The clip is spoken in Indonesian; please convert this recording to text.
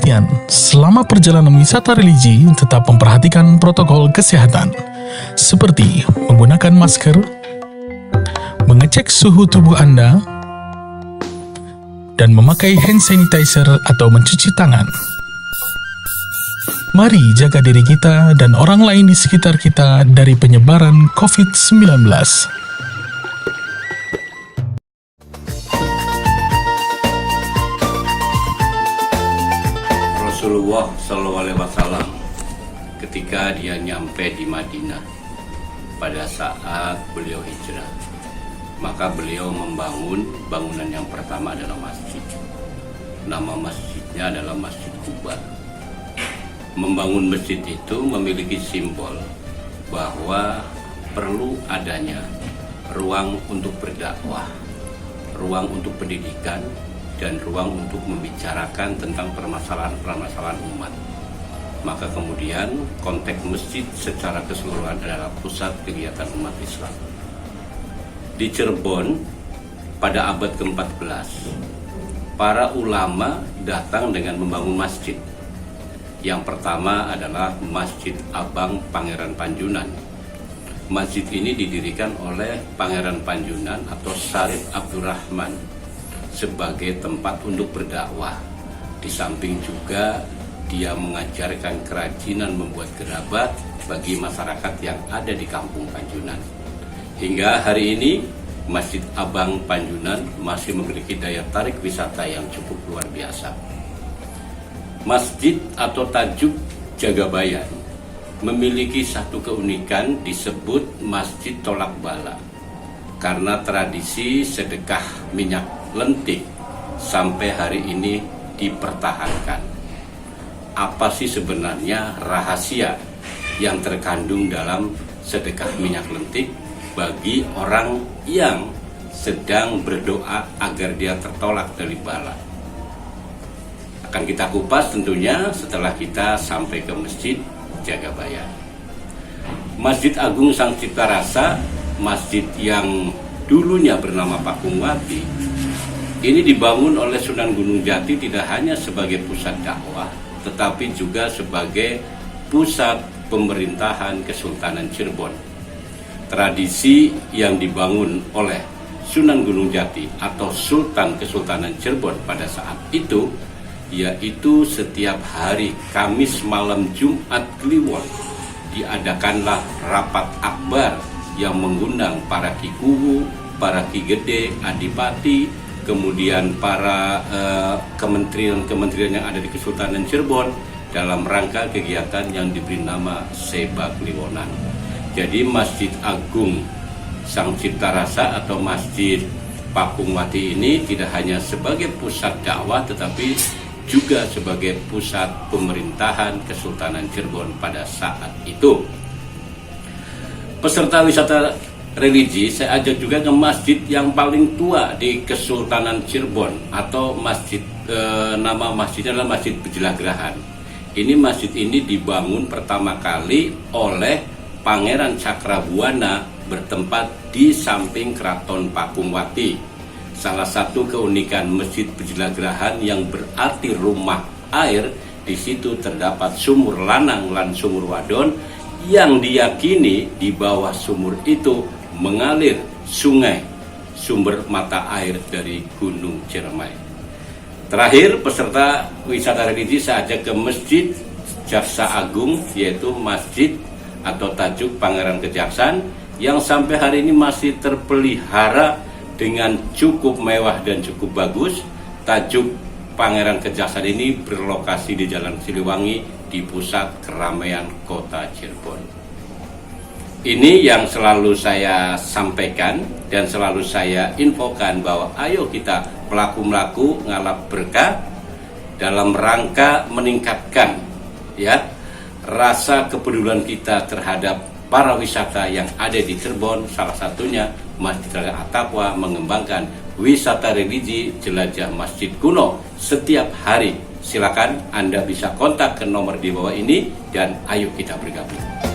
perhatian, selama perjalanan wisata religi tetap memperhatikan protokol kesehatan, seperti menggunakan masker, mengecek suhu tubuh Anda, dan memakai hand sanitizer atau mencuci tangan. Mari jaga diri kita dan orang lain di sekitar kita dari penyebaran COVID-19. Rasulullah SAW ketika dia nyampe di Madinah pada saat beliau hijrah, maka beliau membangun bangunan yang pertama adalah masjid. Nama masjidnya adalah Masjid Quba. Membangun masjid itu memiliki simbol bahwa perlu adanya ruang untuk berdakwah, ruang untuk pendidikan, dan ruang untuk membicarakan tentang permasalahan-permasalahan umat. Maka kemudian konteks masjid secara keseluruhan adalah pusat kegiatan umat Islam. Di Cirebon pada abad ke-14, para ulama datang dengan membangun masjid. Yang pertama adalah Masjid Abang Pangeran Panjunan. Masjid ini didirikan oleh Pangeran Panjunan atau Syarif Abdurrahman sebagai tempat untuk berdakwah. Di samping juga dia mengajarkan kerajinan membuat gerabah bagi masyarakat yang ada di kampung Panjunan. Hingga hari ini Masjid Abang Panjunan masih memiliki daya tarik wisata yang cukup luar biasa. Masjid atau tajuk Jagabayan memiliki satu keunikan disebut Masjid Tolak Bala karena tradisi sedekah minyak lentik sampai hari ini dipertahankan. Apa sih sebenarnya rahasia yang terkandung dalam sedekah minyak lentik bagi orang yang sedang berdoa agar dia tertolak dari bala? Akan kita kupas tentunya setelah kita sampai ke Masjid Jagabayan. Masjid Agung Sang Cipta Rasa, masjid yang dulunya bernama Pakungwati, ini dibangun oleh Sunan Gunung Jati tidak hanya sebagai pusat dakwah, tetapi juga sebagai pusat pemerintahan Kesultanan Cirebon. Tradisi yang dibangun oleh Sunan Gunung Jati atau Sultan Kesultanan Cirebon pada saat itu, yaitu setiap hari Kamis malam Jumat Kliwon diadakanlah rapat akbar yang mengundang para Ki Kuwu, para Ki Gede, Adipati, kemudian para kementerian-kementerian yang ada di Kesultanan Cirebon dalam rangka kegiatan yang diberi nama Seba Kliwonan. Jadi Masjid Agung Sang Cipta Rasa atau Masjid Pakungwati ini tidak hanya sebagai pusat dakwah tetapi juga sebagai pusat pemerintahan Kesultanan Cirebon pada saat itu. Peserta wisata religi saya ajak juga ke masjid yang paling tua di Kesultanan Cirebon atau nama masjidnya adalah Masjid Pejelagrahan. Ini masjid ini dibangun pertama kali oleh Pangeran Cakrabuana bertempat di samping Keraton Pakungwati. Salah satu keunikan Masjid Pejelagrahan yang berarti rumah air, di situ terdapat sumur lanang lan sumur wadon yang diyakini di bawah sumur itu mengalir sungai sumber mata air dari Gunung Ciremai. Terakhir, peserta wisata religi saya ajak ke Masjid Jaksa Agung, yaitu masjid atau tajuk Pangeran Kejaksan yang sampai hari ini masih terpelihara dengan cukup mewah dan cukup bagus. Tajuk Pangeran Kejaksan ini berlokasi di Jalan Siliwangi di pusat keramaian kota Cirebon. Ini yang selalu saya sampaikan dan selalu saya infokan bahwa ayo kita pelaku-pelaku ngalap berkah dalam rangka meningkatkan rasa kepedulian kita terhadap para wisata yang ada di Cirebon. Salah satunya Masjid Raya At-Taqwa mengembangkan wisata religi jelajah masjid kuno setiap hari. Silakan Anda bisa kontak ke nomor di bawah ini dan ayo kita bergabung.